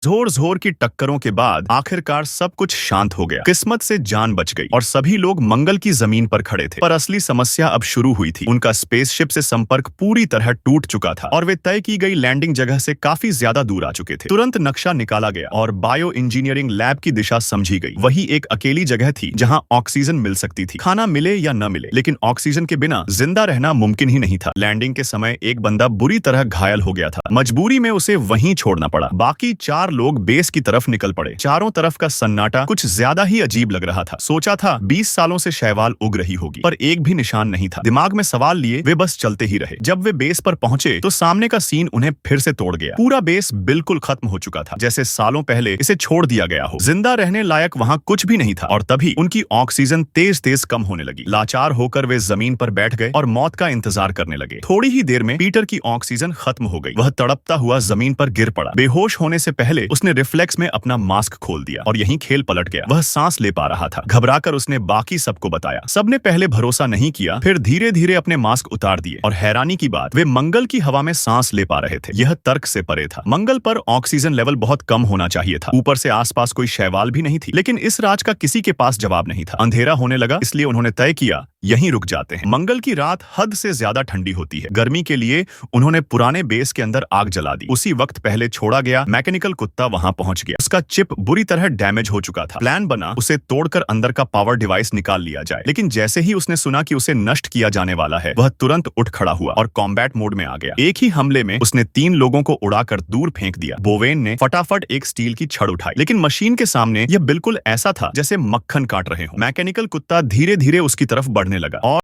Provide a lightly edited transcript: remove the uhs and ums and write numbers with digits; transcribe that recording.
जोर जोर की टक्करों के बाद आखिरकार सब कुछ शांत हो गया। किस्मत से जान बच गई और सभी लोग मंगल की जमीन पर खड़े थे। पर असली समस्या अब शुरू हुई थी। उनका स्पेसशिप से संपर्क पूरी तरह टूट चुका था और वे तय की गई लैंडिंग जगह से काफी ज्यादा दूर आ चुके थे। तुरंत नक्शा निकाला गया और बायो इंजीनियरिंग लैब की दिशा समझी गई। वही एक अकेली जगह थी जहाँ ऑक्सीजन मिल सकती थी। खाना मिले या न मिले, लेकिन ऑक्सीजन के बिना जिंदा रहना मुमकिन ही नहीं था। लैंडिंग के समय एक बंदा बुरी तरह घायल हो गया था। मजबूरी में उसे वहीं छोड़ना पड़ा। बाकी 4 लोग बेस की तरफ निकल पड़े। चारों तरफ का सन्नाटा कुछ ज्यादा ही अजीब लग रहा था। सोचा था 20 सालों से शैवाल उग रही होगी, पर एक भी निशान नहीं था। दिमाग में सवाल लिए वे बस चलते ही रहे। जब वे बेस पर पहुंचे तो सामने का सीन उन्हें फिर से तोड़ गया। पूरा बेस बिल्कुल खत्म हो चुका था, जैसे सालों पहले इसे छोड़ दिया गया हो। जिंदा रहने लायक वहां कुछ भी नहीं था। और तभी उनकी ऑक्सीजन तेज तेज कम होने लगी। लाचार होकर वे जमीन पर बैठ गए और मौत का इंतजार करने लगे। थोड़ी ही देर में पीटर की ऑक्सीजन खत्म हो गई। वह तड़पता हुआ जमीन पर गिर पड़ा। बेहोश होने से पहले उसने रिफ्लेक्स में अपना मास्क खोल दिया और यहीं खेल पलट गया। वह सांस ले पा रहा था। घबराकर उसने बाकी सबको बताया। सबने पहले भरोसा नहीं किया, फिर धीरे धीरे अपने मास्क उतार दिए। और हैरानी की बात, वे मंगल की हवा में सांस ले पा रहे थे। यह तर्क से परे था। मंगल पर ऑक्सीजन लेवल बहुत कम होना चाहिए था। ऊपर से आसपास कोई शैवाल भी नहीं थी, लेकिन इस राज का किसी के पास जवाब नहीं था। अंधेरा होने लगा, इसलिए उन्होंने तय किया यहीं रुक जाते हैं। मंगल की रात हद से ज्यादा ठंडी होती है। गर्मी के लिए उन्होंने पुराने बेस के अंदर आग जला दी। उसी वक्त पहले छोड़ा गया मैकेनिकल कुत्ता वहां पहुंच गया। उसका चिप बुरी तरह डैमेज हो चुका था। प्लान बना उसे तोड़कर अंदर का पावर डिवाइस निकाल लिया जाए। लेकिन जैसे ही उसने सुना कि उसे नष्ट किया जाने वाला है, वह तुरंत उठ खड़ा हुआ और कॉम्बैट मोड में आ गया। एक ही हमले में उसने 3 लोगों को उड़ाकर दूर फेंक दिया। बोवेन ने फटाफट एक स्टील की छड़ उठाई, लेकिन मशीन के सामने यह बिल्कुल ऐसा था जैसे मक्खन काट रहे हो। मैकेनिकल कुत्ता धीरे धीरे उसकी तरफ बढ़ने लगा और